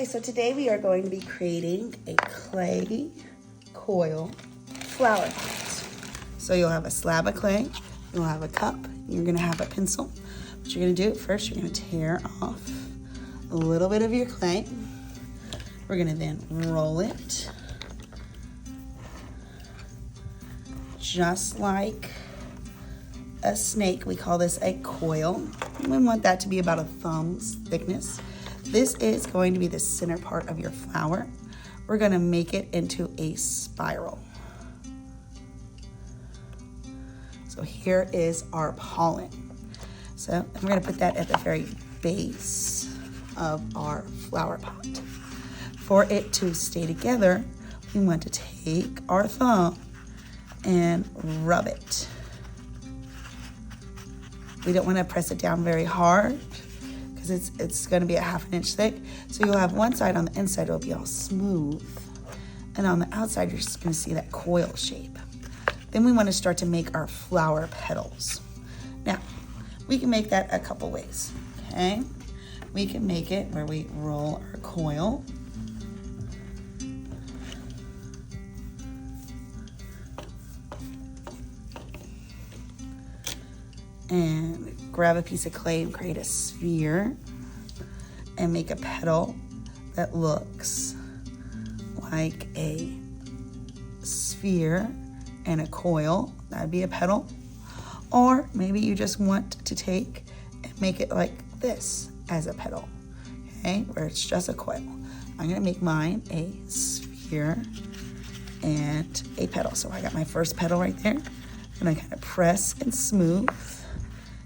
Okay, so today we are going to be creating a clay coil flower pot. So you'll have a slab of clay, you'll have a cup, you're gonna have a pencil. What you're gonna do, first you're gonna tear off a little bit of your clay. We're gonna then roll it just like a snake. We call this a coil. We want that to be about a thumb's thickness. This is going to be the center part of your flower. We're gonna make it into a spiral. So here is our pollen. So we're gonna put that at the very base of our flower pot. For it to stay together, we want to take our thumb and rub it. We don't want to press it down very hard because it's going to be a ½ inch thick. So you'll have one side on the inside, it'll be all smooth. And on the outside, you're just going to see that coil shape. Then we want to start to make our flower petals. Now, we can make that a couple ways, okay? We can make it where we roll our coil. And grab a piece of clay and create a sphere and make a petal that looks like a sphere and a coil. That'd be a petal. Or maybe you just want to take and make it like this as a petal, okay, where it's just a coil. I'm gonna make mine a sphere and a petal. So I got my first petal right there, and I kind of press and smooth,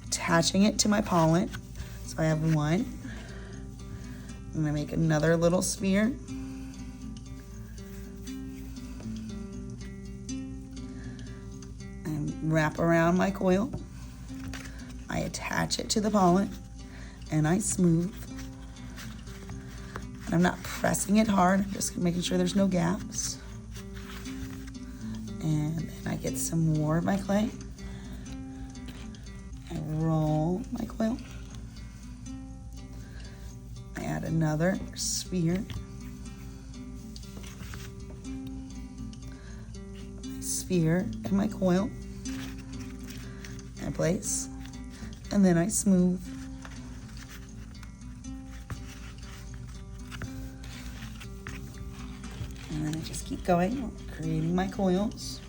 attaching it to my pollen. So I have one. I'm gonna make another little sphere. And wrap around my coil. I attach it to the pollen and I smooth. And I'm not pressing it hard, I'm just making sure there's no gaps. And then I get some more of my clay. I roll my coil. I add another sphere. My sphere and my coil. I place, and then I smooth. And then I just keep going, creating my coils.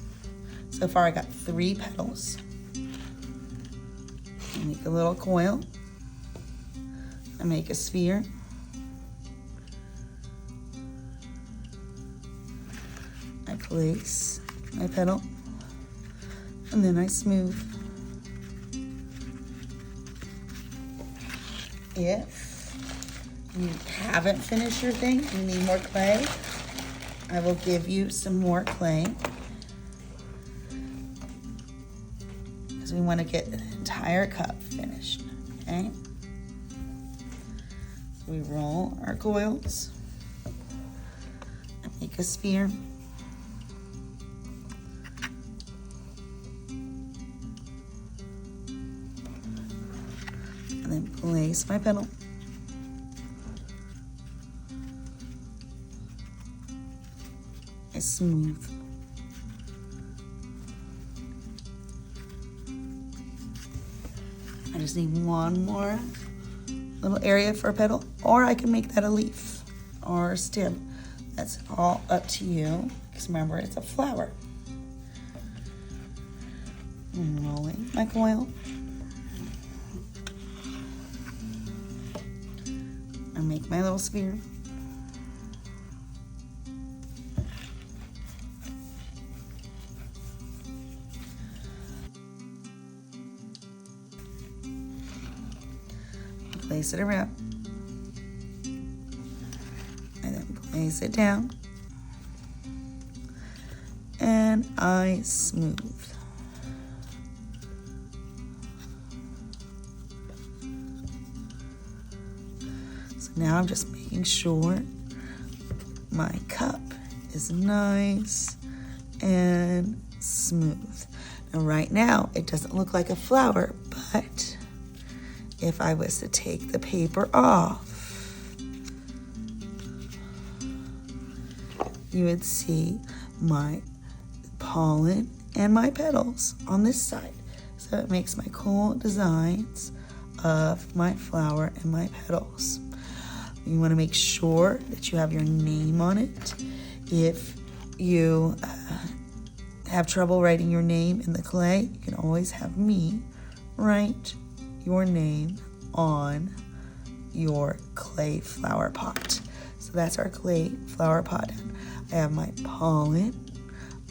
So far I got 3 petals. I make a little coil. I make a sphere. I place my petal, and then I smooth. If you haven't finished your thing, you need more clay, I will give you some more clay. Because we want to get the entire cup finished, okay? So we roll our coils and make a sphere. And then place my petal. I smooth. I just need one more little area for a petal, or I can make that a leaf or a stem. That's all up to you, because remember, it's a flower. I'm rolling my coil. I make my little sphere. Place it around. And then place it down. And I smooth. Now I'm just making sure my cup is nice and smooth. Now right now it doesn't look like a flower, but if I was to take the paper off you would see my pollen and my petals on this side. So it makes my cool designs of my flower and my petals. You want to make sure that you have your name on it. If you have trouble writing your name in the clay, you can always have me write your name on your clay flower pot. So that's our clay flower pot. I have my pollen,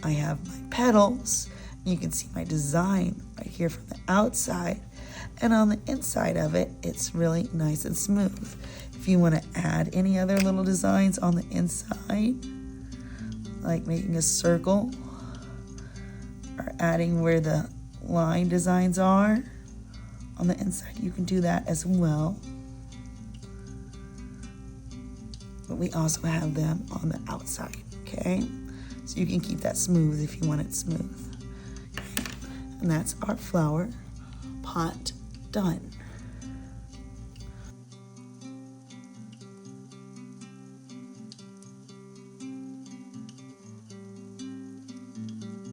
I have my petals. You can see my design right here from the outside, and on the inside of it, it's really nice and smooth. If you want to add any other little designs on the inside, like making a circle or adding where the line designs are on the inside, you can do that as well. But we also have them on the outside, okay? So you can keep that smooth if you want it smooth. Okay? And that's our flower pot done.